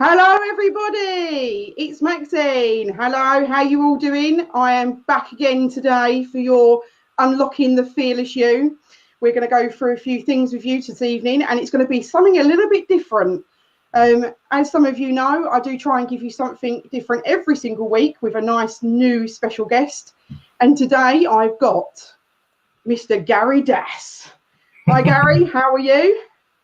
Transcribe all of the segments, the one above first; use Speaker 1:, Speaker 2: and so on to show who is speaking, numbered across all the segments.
Speaker 1: Hello everybody, it's Maxine. Hello, how you all doing? I am back again today for your Unlocking the Fearless You. We're going to go through a few things with you this evening, and it's going to be something a little bit different. As some of you know, I do try and give you something different every single week with a nice new special guest. And today I've got Mr. Gary Das. Hi Gary, how are you?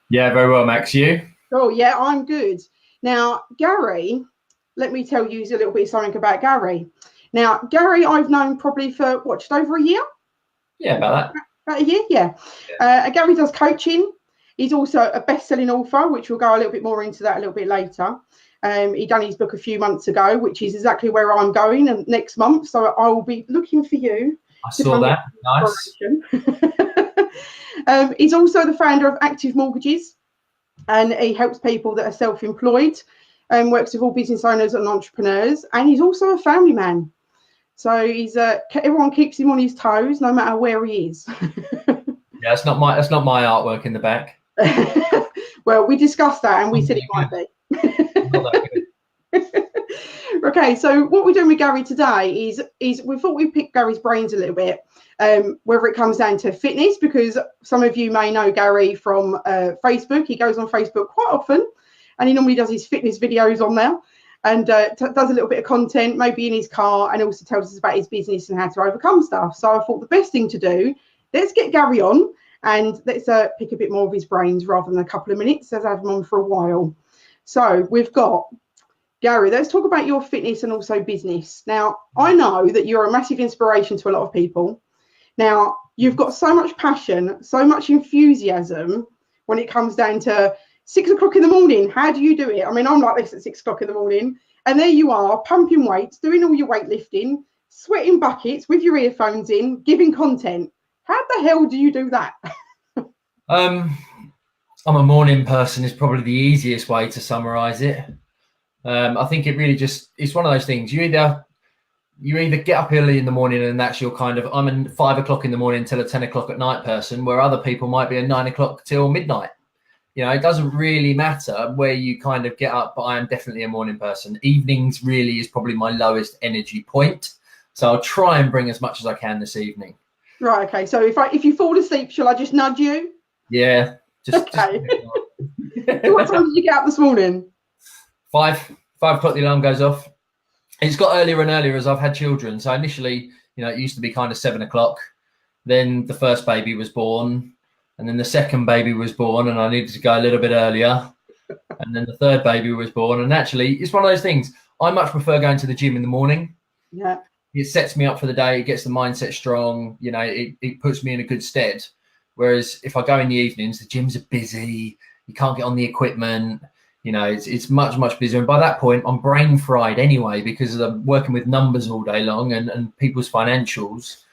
Speaker 2: Yeah, very well, Max. You?
Speaker 1: Oh yeah, I'm good. Now, Gary, let me tell you a little bit something about Gary. Now, Gary, I've known probably for just over a year.
Speaker 2: Yeah, about that.
Speaker 1: About a year, yeah. Gary does coaching. He's also a best-selling author, which we'll go a little bit more into that a little bit later. He done his book a few months ago, which is exactly where I'm going next month. So I will be looking for you.
Speaker 2: I saw that.
Speaker 1: Nice. He's also the founder of Active Mortgages. And he helps people that are self-employed and works with all business owners and entrepreneurs. And he's also a family man. So he's everyone keeps him on his toes, no matter where he is.
Speaker 2: Yeah, that's not my artwork in the back.
Speaker 1: Well, we discussed that and we said it might be. Okay, so what we're doing with Gary today is we thought we'd pick Gary's brains a little bit, whether it comes down to fitness, because some of you may know Gary from Facebook. He goes on Facebook quite often, and he normally does his fitness videos on there, and does a little bit of content, maybe in his car, and also tells us about his business and how to overcome stuff. So I thought the best thing to do, let's get Gary on, and let's pick a bit more of his brains rather than a couple of minutes, as I've had him on for a while. So we've got Gary, let's talk about your fitness and also business. Now, I know that you're a massive inspiration to a lot of people. Now, you've got so much passion, so much enthusiasm when it comes down to 6 o'clock in the morning. How do you do it? I mean, I'm like this at 6 o'clock in the morning. And there you are, pumping weights, doing all your weightlifting, sweating buckets with your earphones in, giving content. How the hell do you do that?
Speaker 2: I'm a morning person is probably the easiest way to summarize it. I think it really it's one of those things. You either get up early in the morning and that's your kind of, I'm a 5 o'clock in the morning till a 10 o'clock at night person, where other people might be a 9 o'clock till midnight. You know, it doesn't really matter where you kind of get up, but I am definitely a morning person. Evenings really is probably my lowest energy point. So I'll try and bring as much as I can this evening.
Speaker 1: Right, okay. So if you fall asleep, shall I just nudge you?
Speaker 2: Yeah.
Speaker 1: Okay. What time did you get up this morning?
Speaker 2: 5 o'clock the alarm goes off. It's got earlier and earlier as I've had children. So initially, it used to be kind of 7 o'clock. Then the first baby was born, and then the second baby was born, and I needed to go a little bit earlier. And then the third baby was born. And actually, it's one of those things. I much prefer going to the gym in the morning.
Speaker 1: Yeah.
Speaker 2: It sets me up for the day. It gets the mindset strong. It puts me in a good stead. Whereas if I go in the evenings, the gyms are busy. You can't get on the equipment. It's much, much busier. And by that point, I'm brain fried anyway, because I'm working with numbers all day long and people's financials.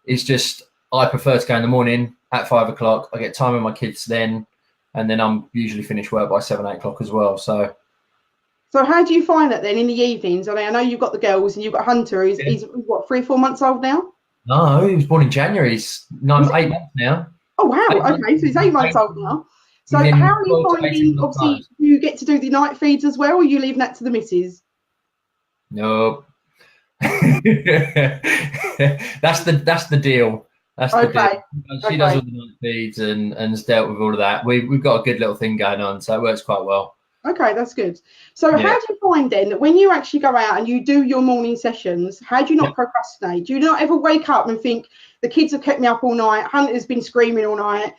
Speaker 2: It's just, I prefer to go in the morning at 5 o'clock. I get time with my kids then, and then I'm usually finished work by 7, 8 o'clock as well. So
Speaker 1: how do you find that then in the evenings? I mean, I know you've got the girls and you've got Hunter. He's what, 3 or 4 months old now?
Speaker 2: No, he was born in January. He's 8 months now.
Speaker 1: Oh, wow. Okay, so he's 8 months old now. So how are you finding, obviously, you get to do the night feeds as well, or are you leaving that to the missus?
Speaker 2: No. That's the deal. That's the deal. She does all the night feeds and has dealt with all of that. We've got a good little thing going on, so it works quite well.
Speaker 1: Okay, that's good. So how do you find then that when you actually go out and you do your morning sessions, how do you not procrastinate? Do you not ever wake up and think, the kids have kept me up all night, Hunter's been screaming all night,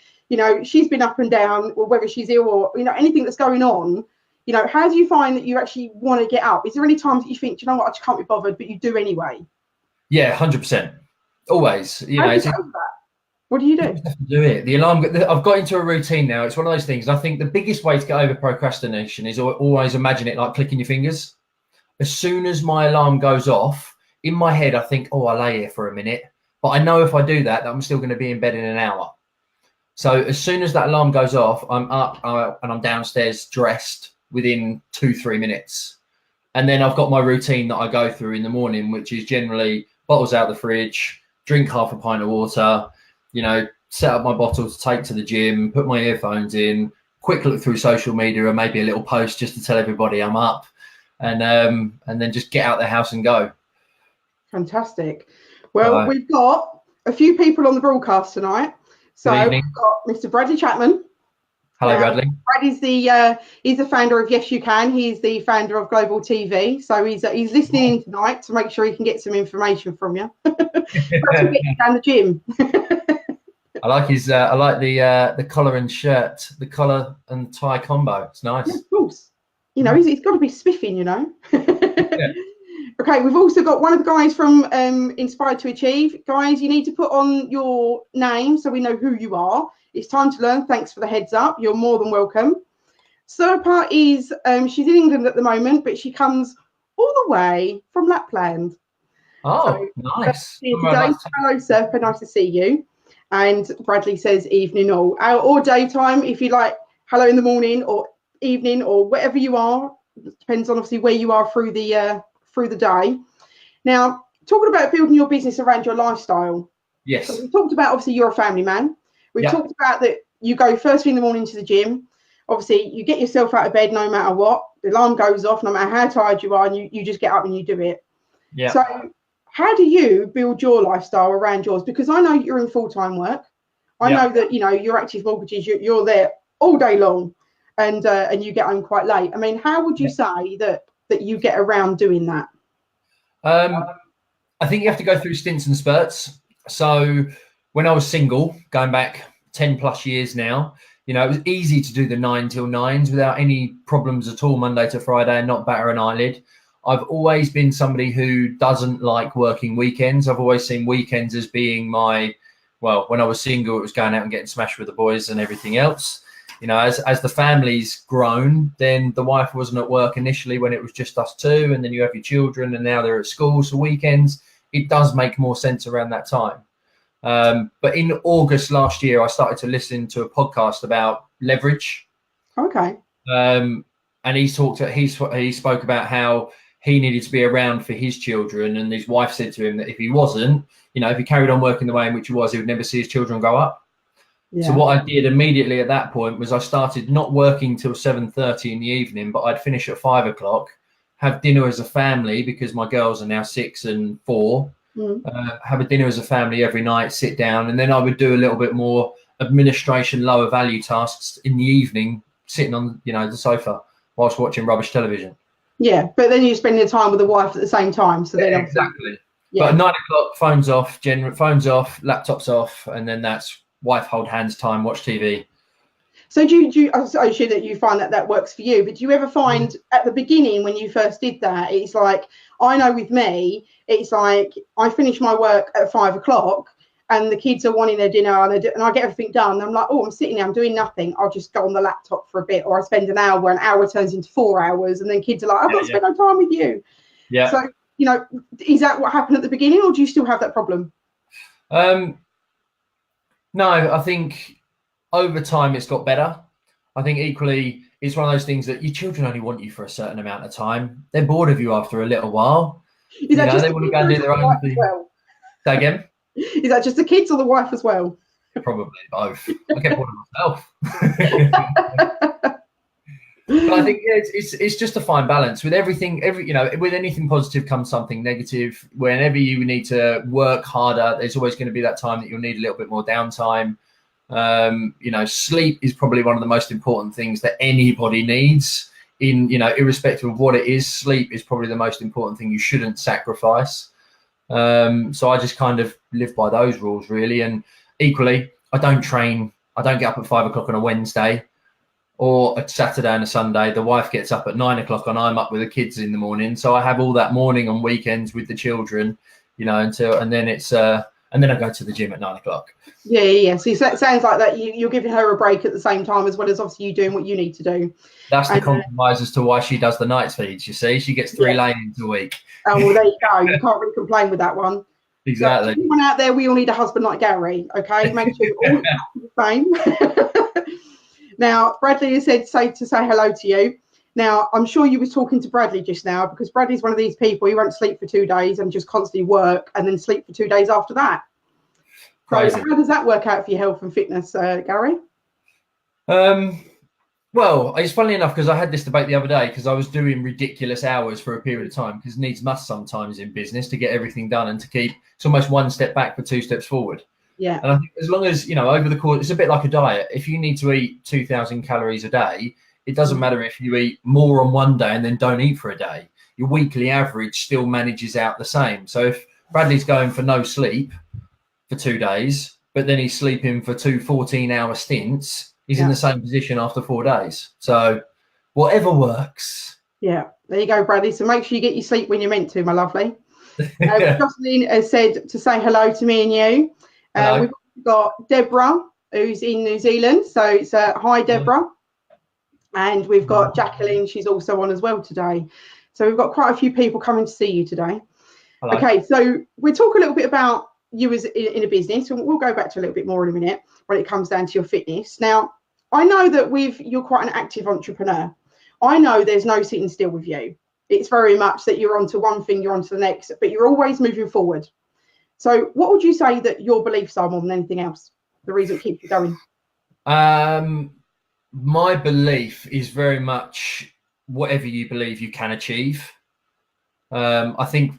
Speaker 1: she's been up and down, or whether she's ill or, anything that's going on, how do you find that you actually want to get up? Is there any times that you think, do you know what, I just can't be bothered, but you do anyway?
Speaker 2: Yeah, 100%. Always.
Speaker 1: What do you do?
Speaker 2: You have to do it. The alarm. I've got into a routine now. It's one of those things. I think the biggest way to get over procrastination is always imagine it like clicking your fingers. As soon as my alarm goes off, in my head, I think, oh, I'll lay here for a minute. But I know if I do that, I'm still going to be in bed in an hour. So as soon as that alarm goes off, I'm up and I'm downstairs dressed within 2-3 minutes. And then I've got my routine that I go through in the morning, which is generally bottles out the fridge, drink half a pint of water, set up my bottle to take to the gym, put my earphones in, quick look through social media or maybe a little post just to tell everybody I'm up, and then just get out the house and go.
Speaker 1: Fantastic. Well, we've got a few people on the broadcast tonight. So we've got Mr. Bradley Chapman.
Speaker 2: Hello, Bradley.
Speaker 1: Brad is he's the founder of Yes You Can. He's the founder of Global TV. So he's listening in tonight to make sure he can get some information from you. Down the gym.
Speaker 2: I like the collar and shirt, the collar and tie combo. It's nice.
Speaker 1: Yeah, of course. You know, he's got to be spiffing, you know. Yeah. Okay, we've also got one of the guys from Inspired to Achieve. Guys, you need to put on your name so we know who you are. It's time to learn. Thanks for the heads up. You're more than welcome. Serpa is, she's in England at the moment, but she comes all the way from Lapland.
Speaker 2: Oh, so, nice.
Speaker 1: Hello, Serpa. Nice to see you. And Bradley says evening or daytime, if you like, hello in the morning or evening or wherever you are. It depends on obviously where you are through the day. Now, talking about building your business around your lifestyle.
Speaker 2: Yes.
Speaker 1: So we talked about obviously you're a family man. We've talked about that you go first thing in the morning to the gym. Obviously, you get yourself out of bed no matter what. The alarm goes off, no matter how tired you are, and you just get up and you do it.
Speaker 2: Yeah.
Speaker 1: So how do you build your lifestyle around yours? Because I know you're in full-time work. I know that, you know, your active mortgages, you're there all day long and you get home quite late. I mean, how would you say that you get around doing that?
Speaker 2: I think you have to go through stints and spurts. So when I was single, going back 10 plus years now, you know, it was easy to do the 9 till 9s without any problems at all, Monday to Friday, and not batter an eyelid. I've always been somebody who doesn't like working weekends. I've always seen weekends as being when I was single, it was going out and getting smashed with the boys and everything else. You know, as the family's grown, then the wife wasn't at work initially when it was just us two, and then you have your children and now they're at school. So weekends, it does make more sense around that time. But in August last year, I started to listen to a podcast about leverage.
Speaker 1: Okay.
Speaker 2: And he spoke about how he needed to be around for his children, and his wife said to him that if he wasn't, you know, if he carried on working the way in which he was, he would never see his children grow up. Yeah. So what I did immediately at that point was I started not working till 7:30 in the evening, but I'd finish at 5 o'clock, have dinner as a family because my girls are now 6 and 4. Have a dinner as a family every night, sit down, and then I would do a little bit more administration, lower value tasks in the evening, sitting on, you know, the sofa whilst watching rubbish television.
Speaker 1: Yeah, but then you're spending the time with the wife at the same time. So then
Speaker 2: exactly. Yeah. But at 9 o'clock, phones off, laptops off, and then that's wife hold hands time, watch TV.
Speaker 1: So do you I'm sure that you find that works for you, but do you ever find at the beginning when you first did that, it's like, I know with me, it's like I finish my work at 5 o'clock and the kids are wanting their dinner and I get everything done. And I'm like, oh, I'm sitting there, I'm doing nothing. I'll just go on the laptop for a bit, or I spend an hour turns into 4 hours, and then kids are like, I've got to spend no time with you. Yeah. So, you know, is that what happened at the beginning, or do you still have that problem?
Speaker 2: No, I think over time it's got better. I think equally it's one of those things that your children only want you for a certain amount of time. They're bored of you after a little while. They want to go and do their own thing. Say again?
Speaker 1: Is that just the kids or the wife as well?
Speaker 2: Probably both. I get bored of myself. But I think it's just a fine balance with everything. With anything positive comes something negative. Whenever you need to work harder, there's always going to be that time that you'll need a little bit more downtime. Sleep is probably one of the most important things that anybody needs. Irrespective of what it is, sleep is probably the most important thing you shouldn't sacrifice. So I just kind of live by those rules, really. And equally, I don't train. I don't get up at 5 o'clock on a Wednesday or a Saturday and a Sunday. The wife gets up at 9 o'clock and I'm up with the kids in the morning. So I have all that morning on weekends with the children, and then I go to the gym at 9 o'clock.
Speaker 1: Yeah. So it sounds like that you're giving her a break at the same time, as well as obviously you doing what you need to do.
Speaker 2: That's the compromise as to why she does the night feeds. You see, she gets 3 lay-ins a week.
Speaker 1: Oh, well, there you go. You can't really complain with that one.
Speaker 2: Exactly.
Speaker 1: So anyone out there, we all need a husband like Gary. Okay, make sure you're all the same. Now, Bradley has said to say hello to you. Now, I'm sure you was talking to Bradley just now, because Bradley's one of these people, he won't sleep for 2 days and just constantly work and then sleep for 2 days after that. So how does that work out for your health and fitness, Gary?
Speaker 2: Well, it's funny enough because I had this debate the other day because I was doing ridiculous hours for a period of time because needs must sometimes in business to get everything done and to keep it's almost one step back for two steps forward.
Speaker 1: Yeah.
Speaker 2: And I think as long as, over the course, it's a bit like a diet. If you need to eat 2,000 calories a day, it doesn't matter if you eat more on one day and then don't eat for a day. Your weekly average still manages out the same. So if Bradley's going for no sleep for 2 days, but then he's sleeping for two 14-hour stints, he's in the same position after 4 days. So whatever works.
Speaker 1: Yeah, there you go, Bradley. So make sure you get your sleep when you're meant to, my lovely. Jocelyn has said to say hello to me and you. We've got Deborah, who's in New Zealand. So it's hi, Deborah. And we've got Jacqueline. She's also on as well today. So we've got quite a few people coming to see you today.
Speaker 2: Hello.
Speaker 1: Okay, so we'll talk a little bit about you as in a business, and we'll go back to a little bit more in a minute when it comes down to your fitness. Now, I know that you're quite an active entrepreneur. I know there's no sitting still with you. It's very much that you're onto one thing, you're onto the next, but you're always moving forward. So what would you say that your beliefs are more than anything else? The reason it keeps you going?
Speaker 2: My belief is very much whatever you believe you can achieve. I think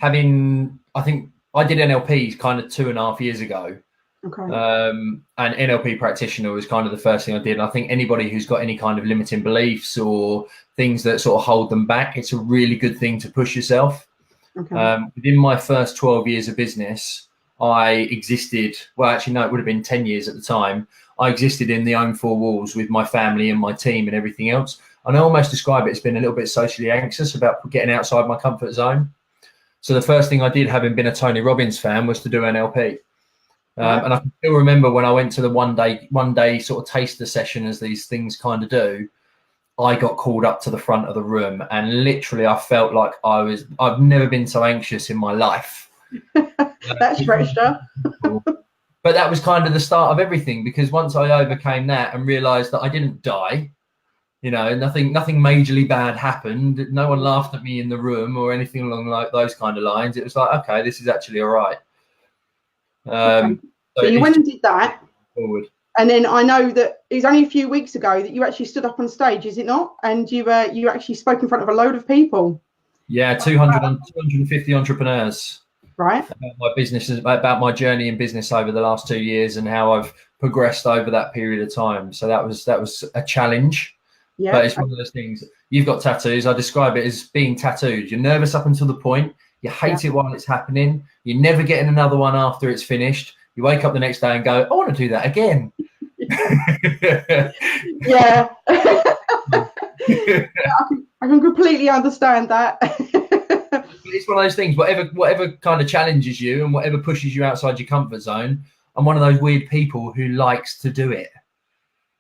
Speaker 2: I did NLP kind of 2.5 years ago.
Speaker 1: Okay.
Speaker 2: And NLP practitioner was kind of the first thing I did. And I think anybody who's got any kind of limiting beliefs or things that sort of hold them back, it's a really good thing to push yourself.
Speaker 1: Okay.
Speaker 2: Within my first 12 years of business, I existed, well, actually, no, it would have been 10 years at the time. I existed in the own four walls with my family and my team and everything else. And I almost describe it as being a little bit socially anxious about getting outside my comfort zone. So the first thing I did, having been a Tony Robbins fan, was to do NLP. And I can still remember when I went to the one day sort of taster session, as these things kind of do, I got called up to the front of the room and literally I felt like I've never been so anxious in my life.
Speaker 1: That's stretched up.
Speaker 2: But that was kind of the start of everything, because once I overcame that and realized that I didn't die, nothing majorly bad happened. No one laughed at me in the room or anything along like those kind of lines. It was like, okay, this is actually all right.
Speaker 1: Okay. So you went and did that.
Speaker 2: Forward.
Speaker 1: And then I know that it was only a few weeks ago that you actually stood up on stage, is it not? And you actually spoke in front of a load of people.
Speaker 2: Yeah, 250 entrepreneurs.
Speaker 1: Right.
Speaker 2: About my business, about my journey in business over the last 2 years and how I've progressed over that period of time. So that was a challenge. Yeah. But it's one of those things. You've got tattoos. I describe it as being tattooed. You're nervous up until the point. You hate it while it's happening. You're never getting another one after it's finished. You wake up the next day and go, I want to do that again.
Speaker 1: Yeah. I can completely understand that.
Speaker 2: It's one of those things, whatever kind of challenges you and whatever pushes you outside your comfort zone, I'm one of those weird people who likes to do it.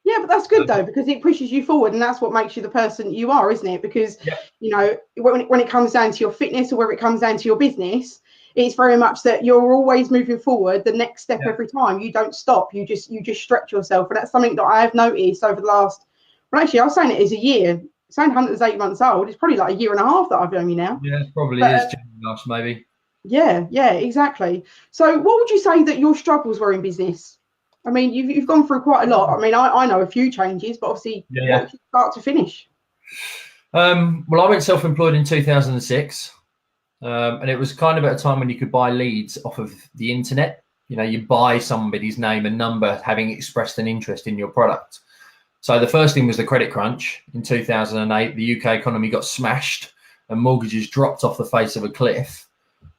Speaker 1: Yeah, but that's good though, because it pushes you forward, and that's what makes you the person you are, isn't it? Because when it comes down to your fitness or where it comes down to your business, it's very much that you're always moving forward, the next step every time. You don't stop. You just stretch yourself, and that's something that I have noticed over the last. Well, actually, I was saying it is a year. Saying Hunter's 8 months old. It's probably like a year and a half that I've known you now.
Speaker 2: Yeah, it probably is. Maybe.
Speaker 1: Yeah, exactly. So, what would you say that your struggles were in business? I mean, you've gone through quite a lot. I mean, I know a few changes, but obviously, what did you start to finish?
Speaker 2: Well, I went self-employed in 2006, and it was kind of at a time when you could buy leads off of the internet. You buy somebody's name and number having expressed an interest in your product. So the first thing was the credit crunch in 2008. The UK economy got smashed and mortgages dropped off the face of a cliff.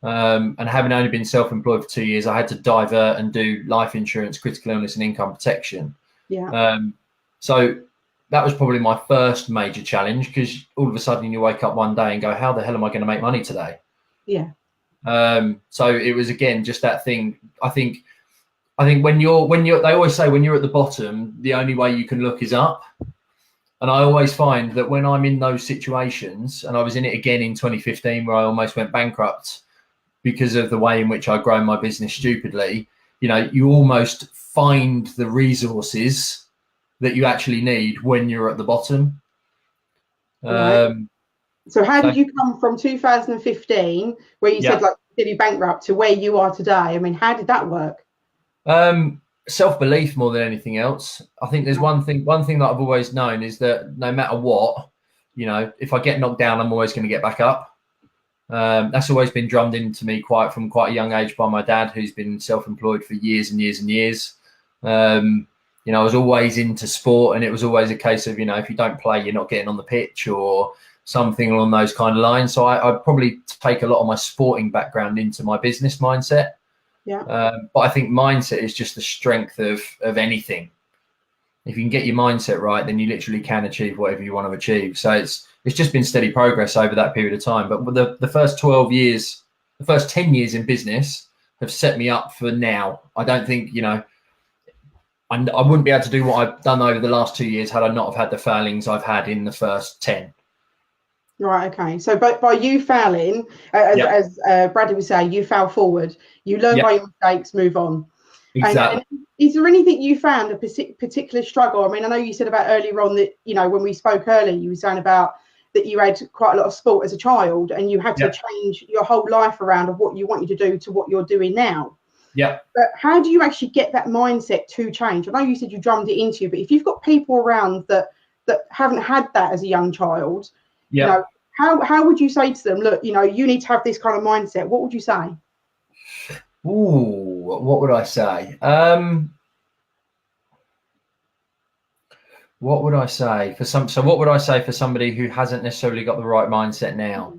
Speaker 2: And having only been self-employed for 2 years, I had to divert and do life insurance, critical illness and income protection.
Speaker 1: Yeah.
Speaker 2: So that was probably my first major challenge, because all of a sudden you wake up one day and go, how the hell am I going to make money today?
Speaker 1: Yeah.
Speaker 2: So it was, again, just that thing. I think when you're they always say when you're at the bottom, the only way you can look is up. And I always find that when I'm in those situations, and I was in it again in 2015 where I almost went bankrupt because of the way in which I grown my business stupidly, you almost find the resources that you actually need when you're at the bottom.
Speaker 1: Right. So how did you come from 2015, where you said like nearly bankrupt, to where you are today? I mean, how did that work?
Speaker 2: self-belief more than anything else. I think there's one thing that I've always known is that no matter what, you know, if I get knocked down, I'm always going to get back up. That's always been drummed into me from quite a young age by my dad, who's been self-employed for years and years and years. You know, I was always into sport, and it was always a case of, you know, if you don't play, you're not getting on the pitch or something along those kind of lines. So I probably take a lot of my sporting background into my business mindset.
Speaker 1: Yeah.
Speaker 2: But I think mindset is just the strength of anything. If you can get your mindset right, then you literally can achieve whatever you want to achieve. So it's just been steady progress over that period of time. But the first 12 years, the first 10 years in business have set me up for now. I don't think, you know, I wouldn't be able to do what I've done over the last 2 years had I not have had the failings I've had in the first 10.
Speaker 1: Right. Okay. So, by you failing, as Bradley was saying, you fell forward. You learn by your mistakes, move on.
Speaker 2: Exactly.
Speaker 1: And is there anything you found a particular struggle? I mean, I know you said about earlier on that, you know, when we spoke earlier, you were saying about that you had quite a lot of sport as a child, and you had to change your whole life around of what you wanted to do to what you're doing now.
Speaker 2: Yeah.
Speaker 1: But how do you actually get that mindset to change? I know you said you drummed it into you, but if you've got people around that haven't had that as a young child, you know, how would you say to them, look, you know, you need to have this kind of mindset? What would you say?
Speaker 2: Ooh, what would I say? What would I say so what would I say for somebody who hasn't necessarily got the right mindset now?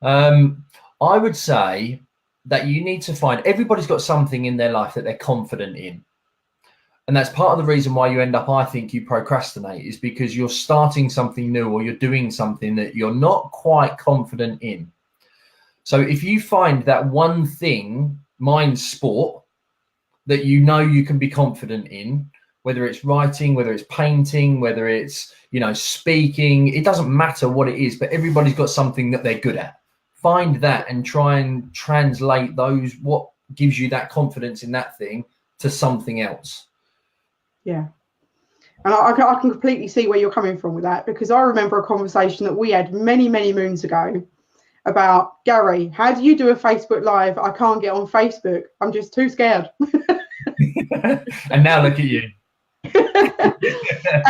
Speaker 2: I would say that you need to find, everybody's got something in their life that they're confident in. And that's part of the reason why you end up, I think, you procrastinate, is because you're starting something new or you're doing something that you're not quite confident in. So if you find that one thing, mine's sport, that you know you can be confident in, whether it's writing, whether it's painting, whether it's, you know, speaking, it doesn't matter what it is, but everybody's got something that they're good at. Find that and try and translate those, what gives you that confidence in that thing, to something else. Yeah.
Speaker 1: And I can completely see where you're coming from with that, because I remember a conversation that we had many, many moons ago about, Gary, how do you do a Facebook Live? I can't get on Facebook. I'm just too scared.
Speaker 2: And now look at you.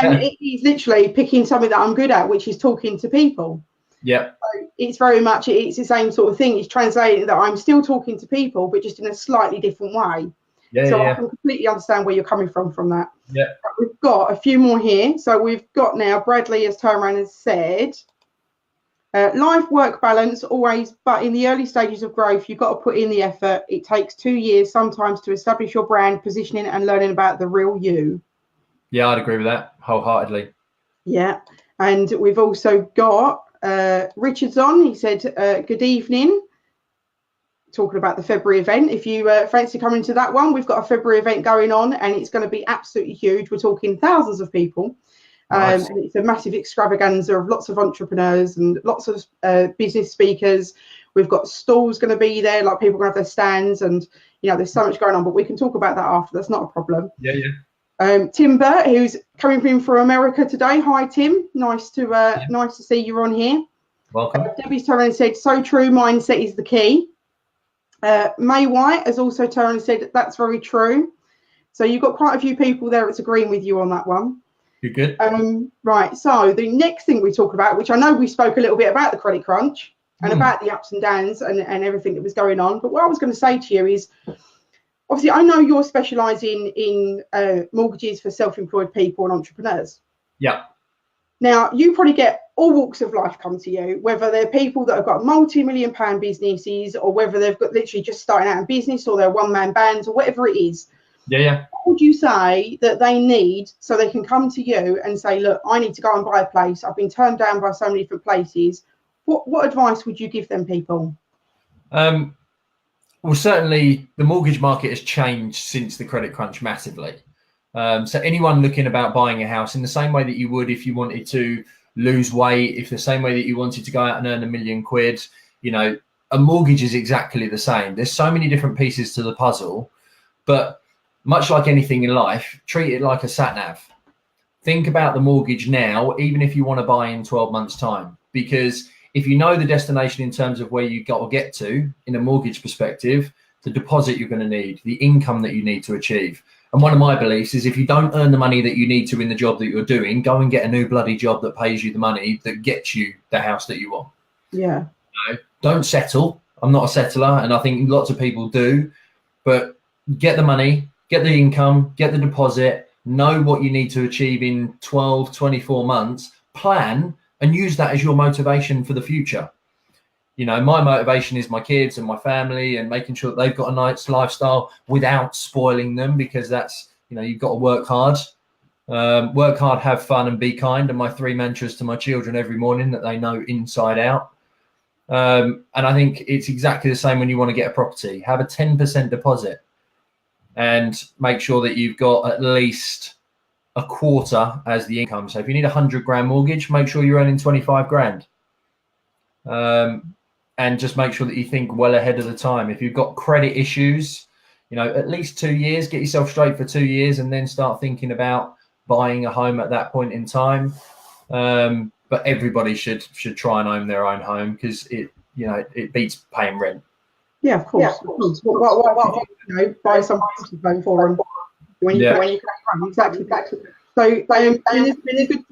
Speaker 1: And he's literally picking something that I'm good at, which is talking to people.
Speaker 2: Yeah.
Speaker 1: So it's very much, it's the same sort of thing. It's translating that I'm still talking to people, but just in a slightly different way. So I can completely understand where you're coming from that.
Speaker 2: Yeah.
Speaker 1: But we've got a few more here. So we've got now, Bradley has turned around and said, life-work balance always, but in the early stages of growth, you've got to put in the effort. It takes 2 years sometimes to establish your brand, positioning and learning about the real you.
Speaker 2: Yeah, I'd agree with that wholeheartedly.
Speaker 1: Yeah. And we've also got Richard's on. He said, good evening. Talking about the February event. If you fancy coming to that one, we've got a February event going on, and it's going to be absolutely huge. We're talking thousands of people. Nice. And it's a massive extravaganza of lots of entrepreneurs and lots of business speakers. We've got stalls going to be there, like people going to have their stands, and you know, there's so much going on, but we can talk about that after. That's not a problem.
Speaker 2: Yeah.
Speaker 1: Tim Burt, who's coming in from America today. Hi, Tim. Nice to see you on here.
Speaker 2: Welcome.
Speaker 1: Debbie's turned and said, so true. Mindset is the key. May White has also turned and said that's very true. So you've got quite a few people there that's agreeing with you on that one.
Speaker 2: You're good.
Speaker 1: Right. So the next thing we talk about, which I know we spoke a little bit about the credit crunch and about the ups and downs and everything that was going on. But what I was going to say to you is, obviously, I know you're specialising in mortgages for self-employed people and entrepreneurs.
Speaker 2: Yeah.
Speaker 1: Now, you probably get all walks of life come to you, whether they're people that have got multi-million-pound businesses or whether they've got literally just starting out in business or they're one-man bands or whatever it is.
Speaker 2: Yeah.
Speaker 1: What would you say that they need so they can come to you and say, look, I need to go and buy a place. I've been turned down by so many different places. What advice would you give them people?
Speaker 2: Well, certainly the mortgage market has changed since the credit crunch massively. So anyone looking about buying a house, in the same way that you would if you wanted to lose weight, if the same way that you wanted to go out and earn £1 million, you know, a mortgage is exactly the same. There's so many different pieces to the puzzle, but much like anything in life, treat it like a sat nav. Think about the mortgage now, even if you want to buy in 12 months time, because if you know the destination in terms of where you got to get to in a mortgage perspective, the deposit you're going to need, the income that you need to achieve, And one of my beliefs is if you don't earn the money that you need to in the job that you're doing, go and get a new bloody job that pays you the money that gets you the house that you want.
Speaker 1: Yeah.
Speaker 2: You know, don't settle. I'm not a settler, and I think lots of people do, but get the money, get the income, get the deposit, know what you need to achieve in 12, 24 months, plan, and use that as your motivation for the future. You know, my motivation is my kids and my family and making sure that they've got a nice lifestyle without spoiling them, because that's, you know, you've got to work hard, have fun, and be kind. And my 3 mantras to my children every morning that they know inside out. And I think it's exactly the same when you want to get a property. Have a 10% deposit and make sure that you've got at least a quarter as the income. So if you need £100,000 mortgage, make sure you're earning 25 grand. And just make sure that you think well ahead of the time. If you've got credit issues, you know, at least 2 years, get yourself straight for 2 years, and then start thinking about buying a home at that point in time. But everybody should try and own their own home, because it beats paying rent.
Speaker 1: Yeah, of course. Of course. What you know, buy some home for them when you can exactly. So there's been a good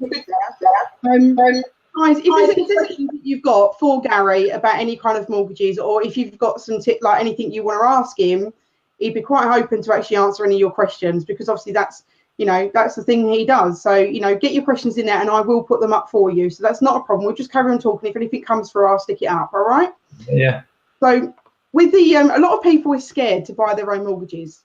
Speaker 1: there. Guys, if there's anything that you've got for Gary about any kind of mortgages, or if you've got some tip, like anything you want to ask him, he'd be quite open to actually answer any of your questions, because obviously that's the thing he does. So, you know, get your questions in there and I will put them up for you. So that's not a problem. We'll just carry on talking. If anything comes through, I'll stick it up. All right.
Speaker 2: Yeah.
Speaker 1: So with the, a lot of people are scared to buy their own mortgages.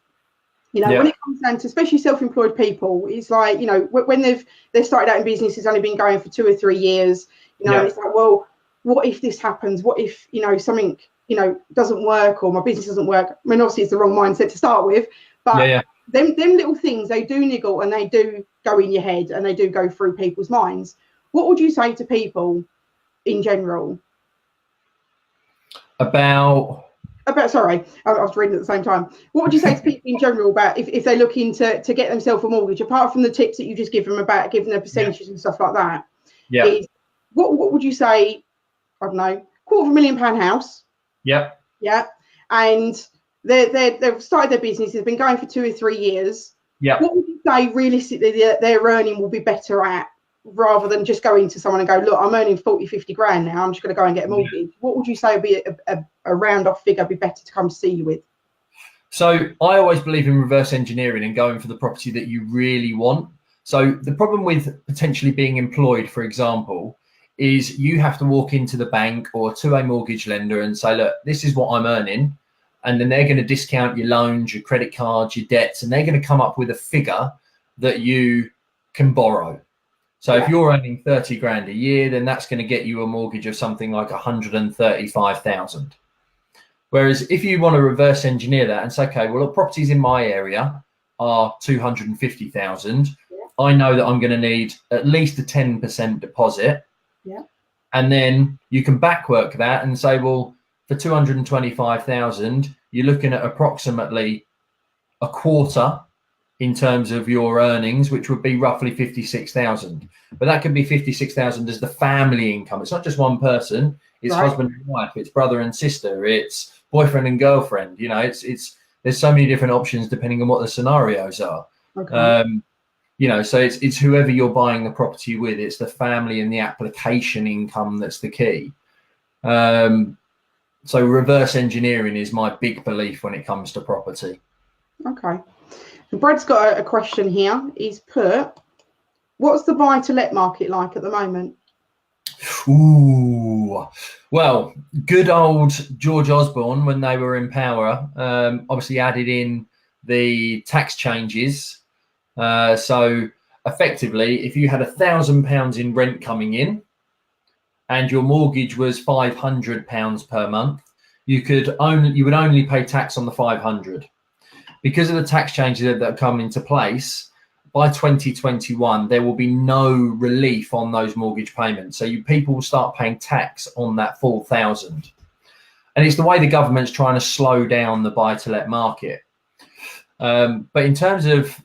Speaker 1: You know, when it comes down to especially self-employed people, it's like, you know, when they've started out in business, it's only been going for 2 or 3 years, you know, and it's like, well, what if this happens? What if, you know, something, you know, doesn't work, or my business doesn't work? I mean, obviously it's the wrong mindset to start with, but them little things, they do niggle and they do go in your head and they do go through people's minds. What would you say to people in general? Sorry, I was reading at the same time. What would you say to people in general about if they're looking to get themselves a mortgage, apart from the tips that you just give them about giving their percentages and stuff like that? Yeah. What would you say? I don't know, £250,000 house. Yeah. Yeah. And they've started their business. They've been going for 2 or 3 years. Yeah. What would you say realistically their earning will be better at, rather than just going to someone and go, look, I'm earning 40, 50 grand now, I'm just going to go and get a mortgage? Yeah. What would you say would be a round off figure be better to come to see you with?
Speaker 2: So I always believe in reverse engineering and going for the property that you really want. So the problem with potentially being employed, for example, is you have to walk into the bank or to a mortgage lender and say, look, this is what I'm earning. And then they're going to discount your loans, your credit cards, your debts, and they're going to come up with a figure that you can borrow. So if you're earning 30 grand a year, then that's going to get you a mortgage of something like 135,000. Whereas if you want to reverse engineer that and say, okay, well, look, properties in my area are 250,000. I know that I'm going to need at least a 10% deposit. Yeah. And then you can backwork that and say, well, for 225,000, you're looking at approximately a quarter in terms of your earnings, which would be roughly 56,000. But that could be 56,000 as the family income. It's not just one person. It's husband and wife. It's brother and sister. It's boyfriend and girlfriend. You know, it's there's so many different options depending on what the scenarios are. Okay. You know, so it's whoever you're buying the property with. It's the family and the application income that's the key. So reverse engineering is my big belief when it comes to property.
Speaker 1: Okay. Brad's got a question here. He's put, what's the buy-to-let market like at the moment?
Speaker 2: Ooh, well, good old George Osborne, when they were in power, obviously added in the tax changes. So effectively, if you had £1,000 in rent coming in and your mortgage was £500 per month, you would only pay tax on the 500. Because of the tax changes that come into place, by 2021, there will be no relief on those mortgage payments. So people will start paying tax on that full 1,000. And it's the way the government's trying to slow down the buy-to-let market. But in terms of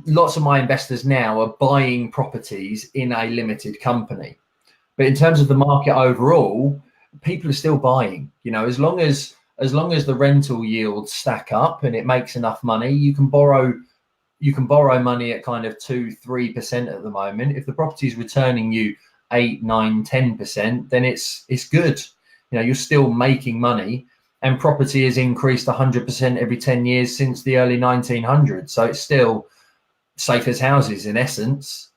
Speaker 2: lots of my investors now are buying properties in a limited company. But in terms of the market overall, people are still buying. You know, as long as as long as the rental yields stack up and it makes enough money, you can borrow money at kind of 2-3% at the moment. If the property is returning you 8-9-10%, then it's good. You know, you're still making money, and property has increased 100% every 10 years since the early 1900s. So it's still safe as houses in essence.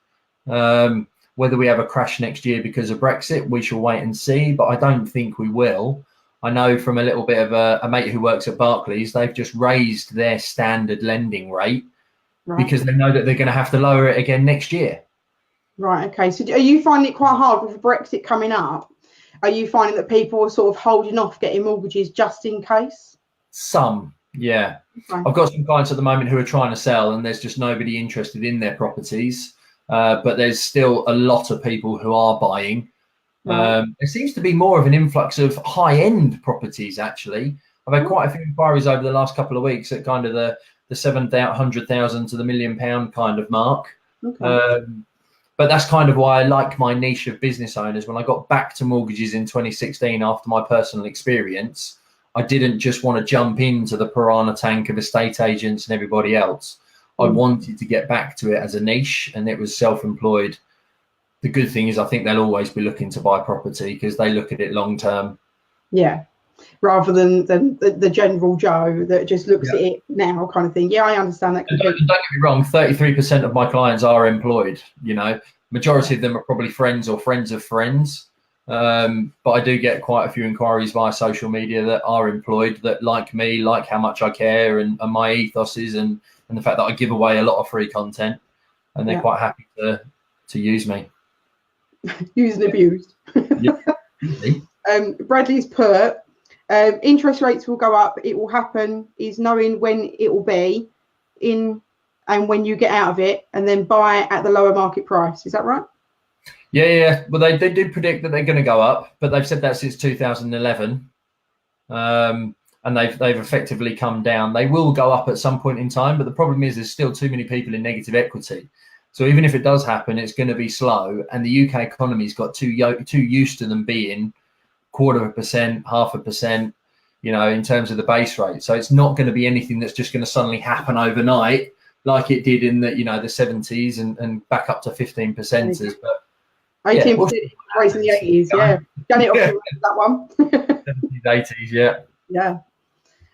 Speaker 2: Whether we have a crash next year because of Brexit, we shall wait and see, but I don't think we will. I know from a little bit of a mate who works at Barclays, they've just raised their standard lending rate because they know that they're going to have to lower it again next year. Right.
Speaker 1: Okay. So are you finding it quite hard with Brexit coming up? Are you finding that people are sort of holding off getting mortgages just in case?
Speaker 2: Some, yeah. Okay. I've got some clients at the moment who are trying to sell, and there's just nobody interested in their properties. But there's still a lot of people who are buying. There seems to be more of an influx of high-end properties, actually. I've had quite a few inquiries over the last couple of weeks at kind of the 700,000 to the £1 million kind of mark. Okay. But that's kind of why I like my niche of business owners. When I got back to mortgages in 2016 after my personal experience, I didn't just want to jump into the piranha tank of estate agents and everybody else. I wanted to get back to it as a niche, and it was self-employed. The good thing is I think they'll always be looking to buy property because they look at it long term.
Speaker 1: Yeah, rather than the general Joe that just looks at it now kind of thing. Yeah, I understand that completely.
Speaker 2: Don't get me wrong, 33% of my clients are employed. You know, majority of them are probably friends or friends of friends. But I do get quite a few inquiries via social media that are employed, that like me, like how much I care and my ethos is, and the fact that I give away a lot of free content, and they're quite happy to use me.
Speaker 1: Used and abused. Bradley's put, interest rates will go up. It will happen is knowing when it will be in and when you get out of it, and then buy at the lower market price. Is that right?
Speaker 2: Yeah. Well, they do predict that they're going to go up, but they've said that since 2011. And they've effectively come down. They will go up at some point in time, but the problem is there's still too many people in negative equity. So even if it does happen, it's going to be slow. And the UK economy's got too used to them being 0.25%, 0.5%, you know, in terms of the base rate. So it's not going to be anything that's just going to suddenly happen overnight, like it did in the 70s and back up to 15%ers. But
Speaker 1: 18% raise in the 80s. Yeah, Janet obviously that one.
Speaker 2: 70s, 80s. Yeah.
Speaker 1: Yeah.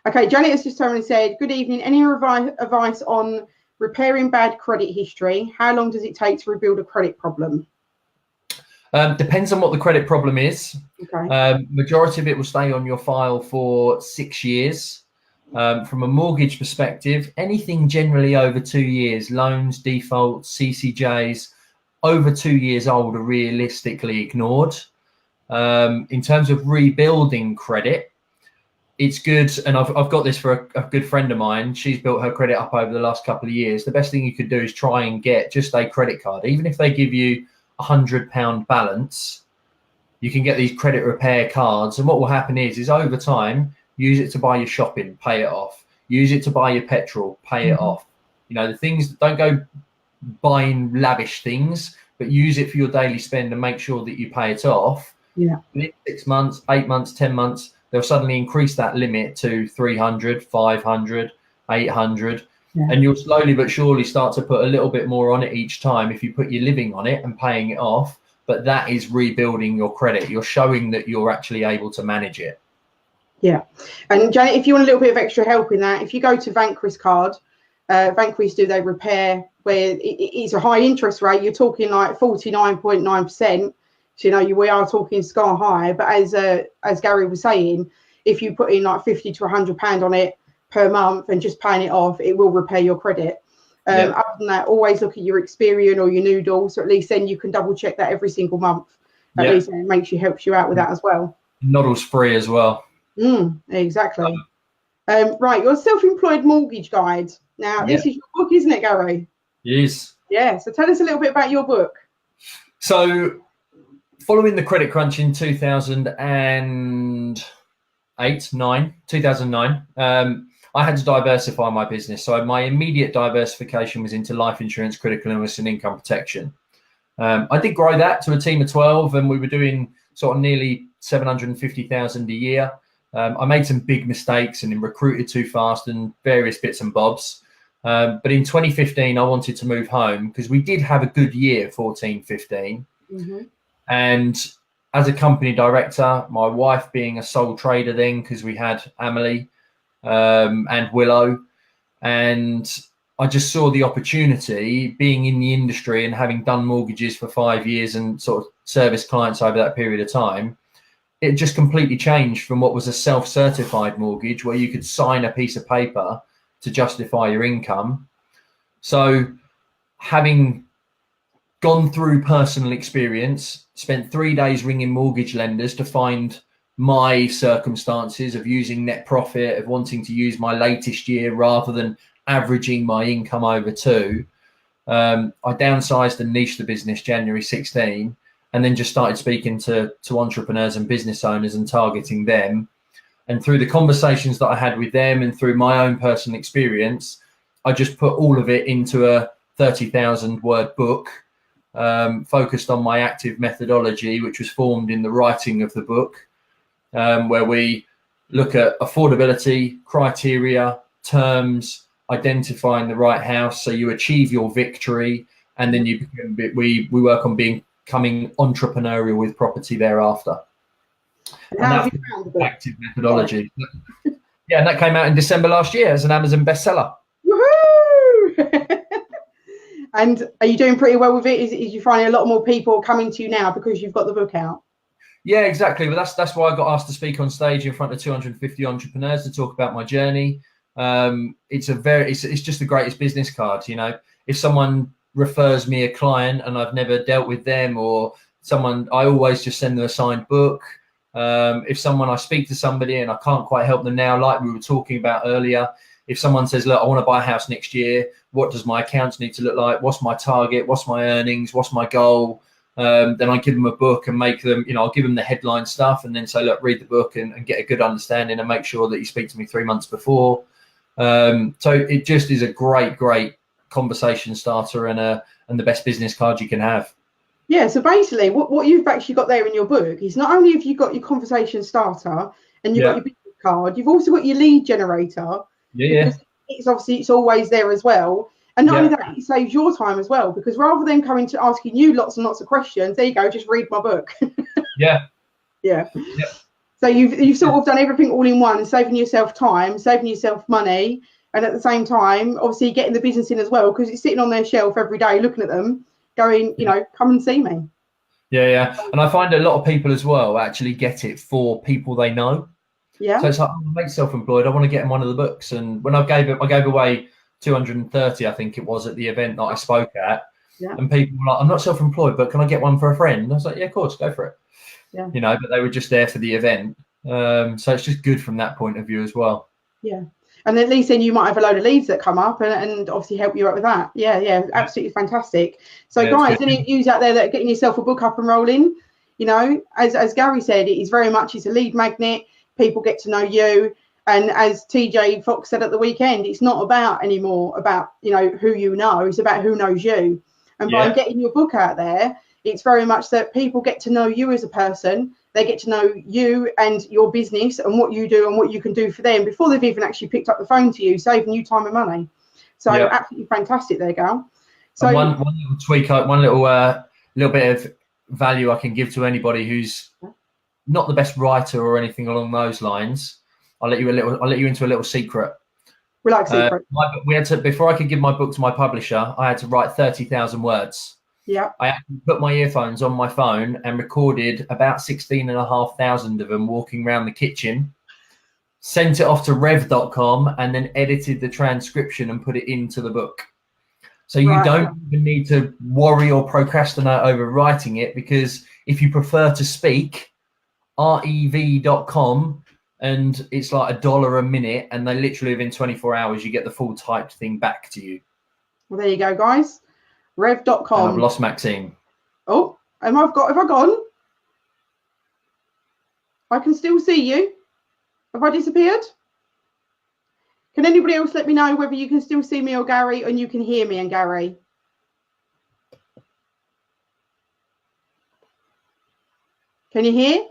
Speaker 1: Okay, Janet has just turned and said, good evening. Any advice on repairing bad credit history? How long does it take to rebuild a credit problem?
Speaker 2: Depends on what the credit problem is.
Speaker 1: Okay.
Speaker 2: Majority of it will stay on your file for 6 years. From a mortgage perspective, anything generally over 2 years, loans, defaults, CCJs, over 2 years old are realistically ignored. In terms of rebuilding credit, it's good, and I've got this for a good friend of mine. She's built her credit up over the last couple of years. The best thing you could do is try and get just a credit card. Even if they give you £100 balance, you can get these credit repair cards. And what will happen is over time, use it to buy your shopping, pay it off. Use it to buy your petrol, pay it off. You know, the things, don't go buying lavish things, but use it for your daily spend and make sure that you pay it off.
Speaker 1: Yeah.
Speaker 2: In 6 months, 8 months, 10 months, they'll suddenly increase that limit to 300, 500, 800. Yeah. And you'll slowly but surely start to put a little bit more on it each time if you put your living on it and paying it off. But that is rebuilding your credit. You're showing that you're actually able to manage it.
Speaker 1: Yeah. And Janet, if you want a little bit of extra help in that, if you go to Vanquish card, Vanquish do they repair where it's a high interest rate. You're talking like 49.9%. So, you know, we are talking sky high. But as Gary was saying, if you put in like £50 to £100 on it per month and just paying it off, it will repair your credit. Other than that, always look at your Experian or your Noodle. So at least then you can double check that every single month. At least it helps you out with that as well.
Speaker 2: Noodle's free as well.
Speaker 1: Exactly. Right, your self-employed mortgage guide. Now, this is your book, isn't it, Gary?
Speaker 2: Yes.
Speaker 1: Yeah. So tell us a little bit about your book.
Speaker 2: So, following the credit crunch in 2009, I had to diversify my business. So my immediate diversification was into life insurance, critical illness, and income protection. I did grow that to a team of 12, and we were doing sort of nearly 750,000 a year. I made some big mistakes and then recruited too fast and various bits and bobs. But in 2015, I wanted to move home because we did have a good year, 14, 15.
Speaker 1: Mm-hmm.
Speaker 2: And as a company director, my wife being a sole trader then, because we had Amelie and Willow, and I just saw the opportunity being in the industry and having done mortgages for 5 years and sort of serviced clients over that period of time. It just completely changed from what was a self-certified mortgage where you could sign a piece of paper to justify your income. So having gone through personal experience, spent 3 days ringing mortgage lenders to find my circumstances of using net profit, of wanting to use my latest year rather than averaging my income over two. I downsized and niched the business January 16, and then just started speaking to entrepreneurs and business owners and targeting them. And through the conversations that I had with them and through my own personal experience, I just put all of it into a 30,000 word book, focused on my active methodology, which was formed in the writing of the book, where we look at affordability, criteria, terms, identifying the right house so you achieve your victory, and then we work on becoming entrepreneurial with property thereafter. And that's the active methodology. Yeah, and that came out in December last year as an Amazon bestseller.
Speaker 1: Woohoo! And are you doing pretty well with it? Is you finding a lot more people coming to you now because you've got the book out?
Speaker 2: Yeah, exactly. But that's why I got asked to speak on stage in front of 250 entrepreneurs to talk about my journey. It's just the greatest business card. You know, if someone refers me a client and I've never dealt with them, or someone, I always just send them a signed book. If I speak to somebody and I can't quite help them now, like we were talking about earlier, if someone says, look, I want to buy a house next year, what does my accounts need to look like? What's my target? What's my earnings? What's my goal? Then I give them a book and make them, I'll give them the headline stuff and then say, look, read the book and get a good understanding and make sure that you speak to me 3 months before. So it just is a great conversation starter and the best business card you can have.
Speaker 1: Yeah, so basically what you've actually got there in your book is not only have you got your conversation starter and you've got your business card, you've also got your lead generator.
Speaker 2: Yeah.
Speaker 1: It's always there as well. And not only that, it saves your time as well, because rather than coming to asking you lots and lots of questions, there you go, just read my book.
Speaker 2: Yeah.
Speaker 1: So you've sort of done everything all in one, saving yourself time, saving yourself money, and at the same time, obviously getting the business in as well, because it's sitting on their shelf every day, looking at them, going, come and see me.
Speaker 2: Yeah. And I find a lot of people as well actually get it for people they know.
Speaker 1: Yeah.
Speaker 2: So it's like, I'm self-employed. I want to get in one of the books. And when I gave away 230, I think it was, at the event that I spoke at.
Speaker 1: Yeah.
Speaker 2: And people were like, I'm not self-employed, but can I get one for a friend? And I was like, yeah, of course, go for it.
Speaker 1: Yeah.
Speaker 2: But they were just there for the event. So it's just good from that point of view as well.
Speaker 1: Yeah. And at least then you might have a load of leads that come up and obviously help you out with that. Yeah, absolutely fantastic. So guys, any of you out there that are getting yourself a book up and rolling, as Gary said, it's a lead magnet. People get to know you. And as TJ Fox said at the weekend, it's not about anymore about, who you know, it's about who knows you. And by getting your book out there, it's very much that people get to know you as a person. They get to know you and your business and what you do and what you can do for them before they've even actually picked up the phone to you, saving you time and money. So absolutely fantastic there, Gal. So
Speaker 2: and one little tweak, one little bit of value I can give to anybody who's not the best writer or anything along those lines. I'll let you into a little secret.
Speaker 1: Relax secret.
Speaker 2: Before I could give my book to my publisher, I had to write 30,000 words.
Speaker 1: Yeah.
Speaker 2: I actually put my earphones on my phone and recorded about 16,500 of them walking around the kitchen, sent it off to rev.com, and then edited the transcription and put it into the book. So you don't even need to worry or procrastinate over writing it, because if you prefer to speak, rev.com, and it's like $1 a minute, and they literally within 24 hours you get the full typed thing back to you.
Speaker 1: Well, there you go, guys. Rev.com.
Speaker 2: I've lost Maxine.
Speaker 1: Oh, have I gone? I can still see you. Have I disappeared? Can anybody else let me know whether you can still see me or Gary, and you can hear me and Gary? Can you hear?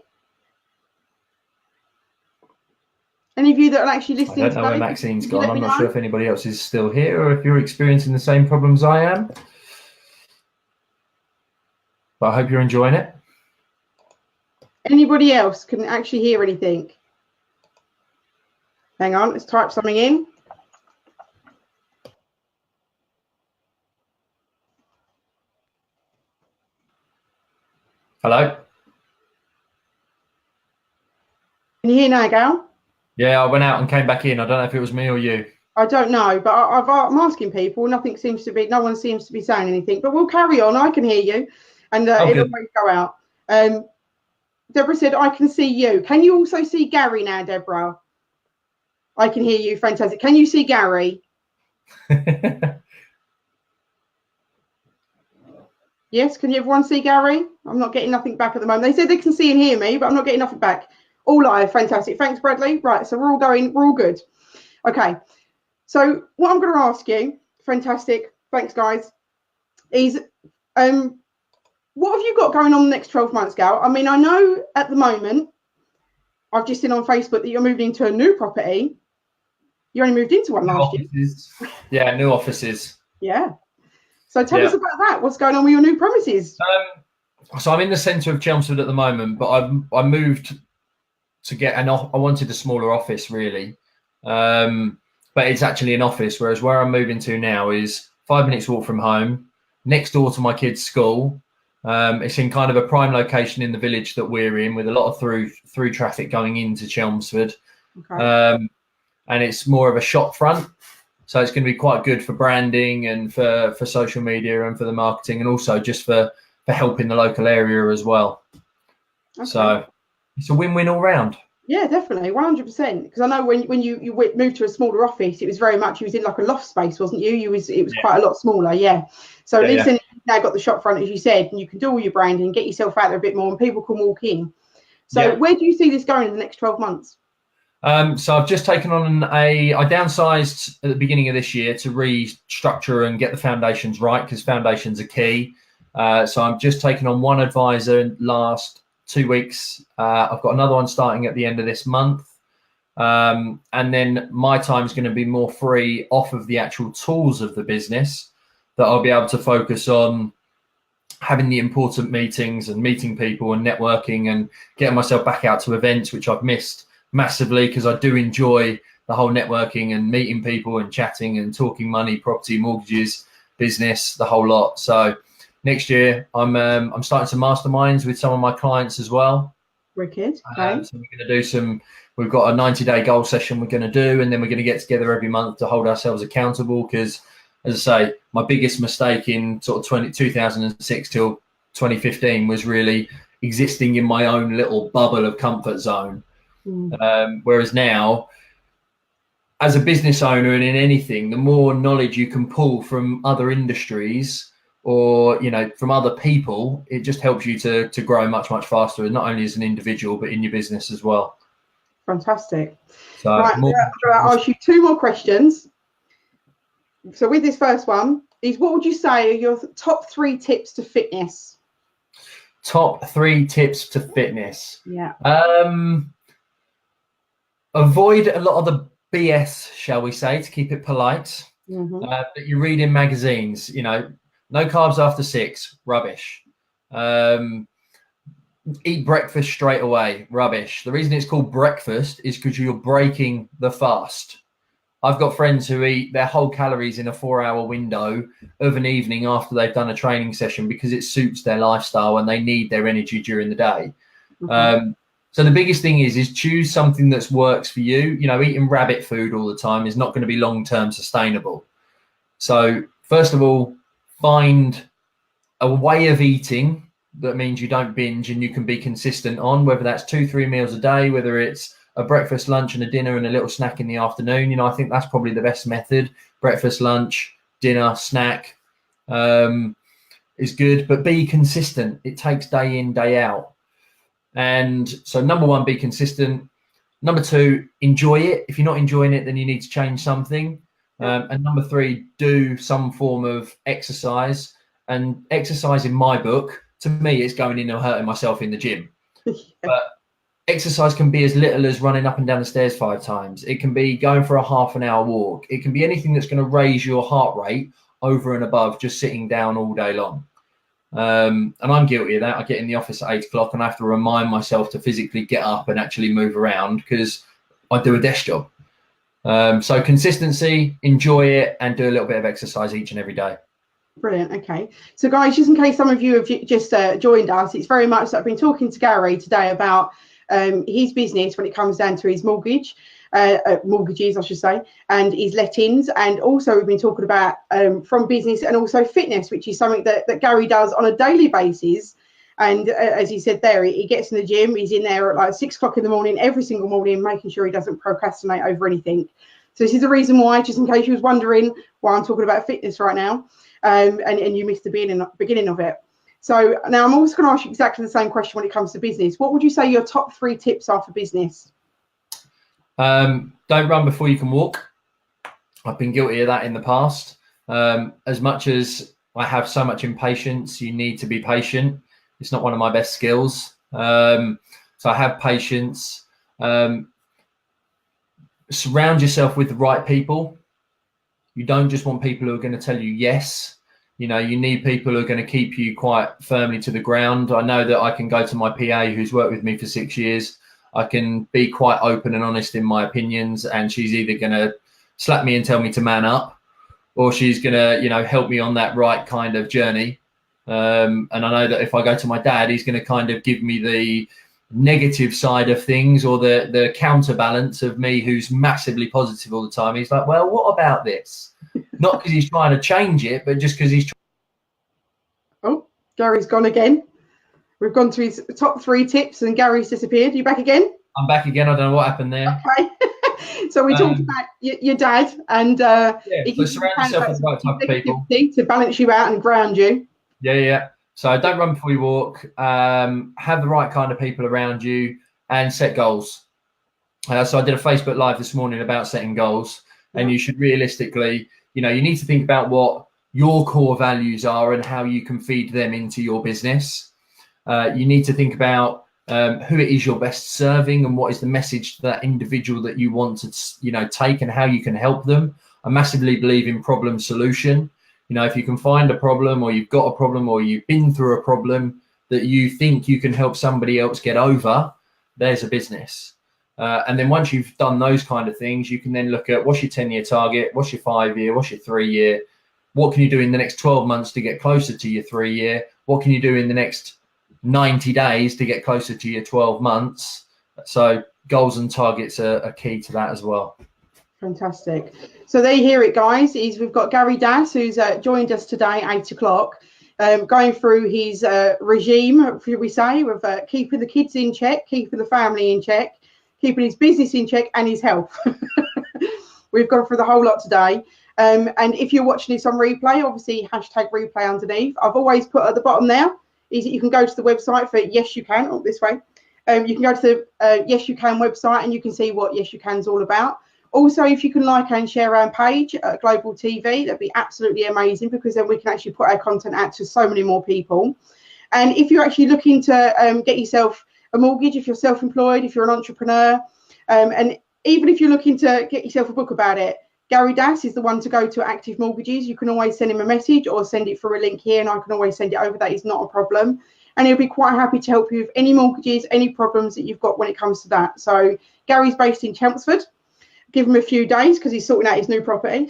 Speaker 1: Any of you that are actually
Speaker 2: I
Speaker 1: listening
Speaker 2: don't know where
Speaker 1: today,
Speaker 2: Maxine's
Speaker 1: could you
Speaker 2: gone.
Speaker 1: let me
Speaker 2: I'm not
Speaker 1: know?
Speaker 2: sure if anybody else is still here or if you're experiencing the same problems I am. But I hope you're enjoying it.
Speaker 1: Anybody else can actually hear anything? Hang on, let's type something in.
Speaker 2: Hello?
Speaker 1: Can you hear now, Gal?
Speaker 2: Yeah, I went out and came back in. I don't know if it was me or you.
Speaker 1: I don't know, but I'm asking people. No one seems to be saying anything. But we'll carry on. I can hear you, and it'll always go out. Deborah said, "I can see you." Can you also see Gary now, Deborah? I can hear you. Fantastic. Can you see Gary? Yes. Can everyone see Gary? I'm not getting nothing back at the moment. They said they can see and hear me, but I'm not getting nothing back. All live. Fantastic. Thanks, Bradley. Right. So we're all good. Okay. So what I'm going to ask you, fantastic. Thanks, guys. Is what have you got going on the next 12 months, Gal? I mean, I know at the moment, I've just seen on Facebook that you're moving into a new property. You only moved into one last year.
Speaker 2: Yeah, new offices.
Speaker 1: Yeah. So tell us about that. What's going on with your new premises?
Speaker 2: So I'm in the centre of Chelmsford at the moment, but I moved to get I wanted a smaller office, really. But it's actually an office, whereas where I'm moving to now is 5 minutes walk from home, next door to my kids' school. It's in kind of a prime location in the village that we're in, with a lot of through traffic going into Chelmsford. Okay. And it's more of a shop front, so it's going to be quite good for branding and for social media and for the marketing, and also just for helping the local area as well. Okay. So it's a win-win all round. Yeah, definitely, 100%. Because I know when you moved to a smaller office, it was very much, you was in like a loft space, wasn't you? It was quite a lot smaller, yeah. So at least then you've now got the shop front, as you said, and you can do all your branding, get yourself out there a bit more, and people can walk in. So where do you see this going in the next 12 months? So I've just taken on I downsized at the beginning of this year to restructure and get the foundations right, because foundations are key. So I'm just taking on one advisor in the last 2 weeks. I've got another one starting at the end of this month. And then my time is going to be more free off of the actual tools of the business, that I'll be able to focus on having the important meetings and meeting people and networking and getting myself back out to events, which I've missed massively, because I do enjoy the whole networking and meeting people and chatting and talking money, property, mortgages, business, the whole lot. So next year I'm starting some masterminds with some of my clients as well. Wicked. Okay. So we're going to do we've got a 90-day goal session we're going to do, and then we're going to get together every month to hold ourselves accountable, because, as I say, my biggest mistake in sort of 2006 till 2015 was really existing in my own little bubble of comfort zone. Whereas now, as a business owner and in anything, the more knowledge you can pull from other industries or, from other people, it just helps you to grow much faster, not only as an individual, but in your business as well. Fantastic. So right, I'm going to ask you 2 more questions. So with this first one is, what would you say are your top 3 tips to fitness? Top 3 tips to fitness. Yeah. Avoid a lot of the BS, shall we say, to keep it polite, that you read in magazines. No carbs after 6, rubbish. Eat breakfast straight away, rubbish. The reason it's called breakfast is because you're breaking the fast. I've got friends who eat their whole calories in a 4-hour window of an evening after they've done a training session, because it suits their lifestyle and they need their energy during the day. So the biggest thing is choose something that works for you. Eating rabbit food all the time is not going to be long-term sustainable. So first of all, find a way of eating that means you don't binge and you can be consistent on, whether that's 2-3 meals a day, whether it's a breakfast, lunch and a dinner and a little snack in the afternoon. I think that's probably the best method. Breakfast, lunch, dinner, snack is good, but be consistent. It takes day in, day out. And so number 1, be consistent. Number 2, enjoy it. If you're not enjoying it, then you need to change something. And number 3, do some form of exercise. And exercise, in my book, to me, is going in and hurting myself in the gym. But exercise can be as little as running up and down the stairs 5 times. It can be going for a half an hour walk. It can be anything that's going to raise your heart rate over and above just sitting down all day long. And I'm guilty of that. I get in the office at 8 o'clock and I have to remind myself to physically get up and actually move around because I do a desk job. So consistency, enjoy it, and do a little bit of exercise each and every day.
Speaker 1: Brilliant. Okay, so guys, just in case some of you have just joined us, it's very much that I've been talking to Gary today about his business when it comes down to his mortgages, I should say, and his lettings. And also we've been talking about from business and also fitness, which is something that Gary does on a daily basis. And as he said there, he gets in the gym, he's in there at like 6 o'clock in the morning, every single morning, making sure he doesn't procrastinate over anything. So this is the reason why, just in case you was wondering why I'm talking about fitness right now, and you missed the beginning of it. So now I'm also going to ask you exactly the same question when it comes to business. What would you say your top 3 tips are for business?
Speaker 2: Don't run before you can walk. I've been guilty of that in the past. As much as I have so much impatience, you need to be patient. It's not one of my best skills. So I have patience. Surround yourself with the right people. You don't just want people who are going to tell you yes. You know, you need people who are going to keep you quite firmly to the ground. I know that I can go to my PA who's worked with me for 6 years. I can be quite open and honest in my opinions, and she's either going to slap me and tell me to man up, or she's going to, you know, help me on that right kind of journey. And I know that if I go to my dad, he's going to kind of give me the negative side of things, or the counterbalance of me who's massively positive all the time. He's like, well, what about this? Not because he's trying to change it, but just because he's
Speaker 1: Oh, Gary's gone again. We've gone through his top 3 tips and Gary's disappeared. Are you back again?
Speaker 2: I'm back again. I don't know what happened there.
Speaker 1: Okay. So we talked about your dad, and
Speaker 2: so surround yourself with the right type of people
Speaker 1: to balance you out and ground you.
Speaker 2: Yeah. So don't run before you walk. Have the right kind of people around you, and set goals. So I did a Facebook Live this morning about setting goals, and you should realistically, you know, you need to think about what your core values are and how you can feed them into your business. You need to think about who it is you're best serving and what is the message to that individual that you want to, you know, take, and how you can help them. I massively believe in problem solution. You know, if you can find a problem, or you've got a problem, or you've been through a problem that you think you can help somebody else get over, there's a business. And then once you've done those kind of things, you can then look at what's your 10-year target, what's your 5-year, what's your 3-year, what can you do in the next 12 months to get closer to your 3-year, what can you do in the next 90 days to get closer to your 12 months. So goals and targets are key to that as well.
Speaker 1: Fantastic. So there you hear it, guys. We've got Gary Das, who's joined us today, 8 o'clock, going through his regime, should we say, with keeping the kids in check, keeping the family in check, keeping his business in check, and his health. We've gone through the whole lot today. And if you're watching this on replay, obviously #replay underneath. I've always put at the bottom there is that you can go to the website for Yes You Can, or this way. You can go to the Yes You Can website, and you can see what Yes You Can is all about. Also, if you can like and share our page at Global TV, that'd be absolutely amazing, because then we can actually put our content out to so many more people. And if you're actually looking to get yourself a mortgage, if you're self-employed, if you're an entrepreneur, and even if you're looking to get yourself a book about it, Gary Das is the one to go to Active Mortgages. You can always send him a message or send it through a link here, and I can always send it over. That is not a problem. And he'll be quite happy to help you with any mortgages, any problems that you've got when it comes to that. So Gary's based in Chelmsford. Give him a few days because he's sorting out his new property.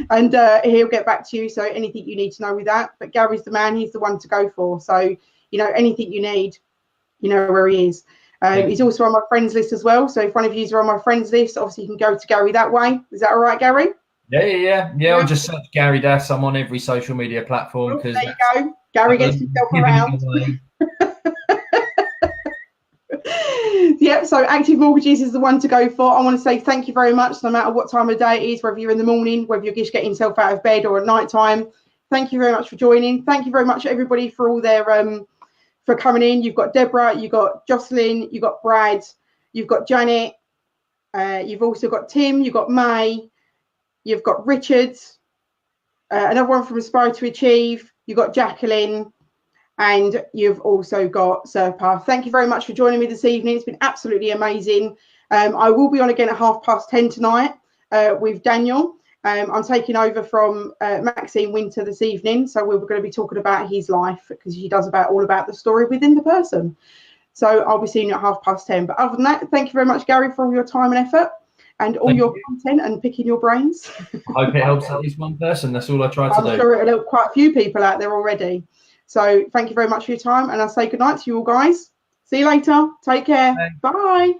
Speaker 1: And he'll get back to you. So anything you need to know with that. But Gary's the man. He's the one to go for. So, you know, anything you need, you know where he is. He's also on my friends list as well. So if one of you are on my friends list, obviously you can go to Gary that way. Is that all right, Gary?
Speaker 2: Yeah. I'll just search Gary Das. I'm on every social media platform.
Speaker 1: There you go. Gary gets himself around. Yep, so Active Mortgages is the one to go for. I want to say thank you very much, no matter what time of day it is, whether you're in the morning, whether you're just getting yourself out of bed, or at night time. Thank you very much for joining. Thank you very much, everybody, for all their for coming in. You've got Deborah, you've got Jocelyn, you've got Brad, you've got Janet, you've also got Tim, you've got May, you've got Richard, another one from Aspire to Achieve, you've got Jacqueline, And you've also got Surpath. Thank you very much for joining me this evening. It's been absolutely amazing. I will be on again at 10:30 tonight with Daniel. I'm taking over from Maxine Winter this evening, so we're going to be talking about his life, because he does all about the story within the person. So I'll be seeing you at 10:30. But other than that, thank you very much, Gary, for all your time and effort and all your content and picking your brains.
Speaker 2: I hope it helps at least one person. That's all I try to do.
Speaker 1: I'm sure it'll help quite a few people out there already. So thank you very much for your time, and I'll say good night to you all, guys. See you later. Take care. Bye.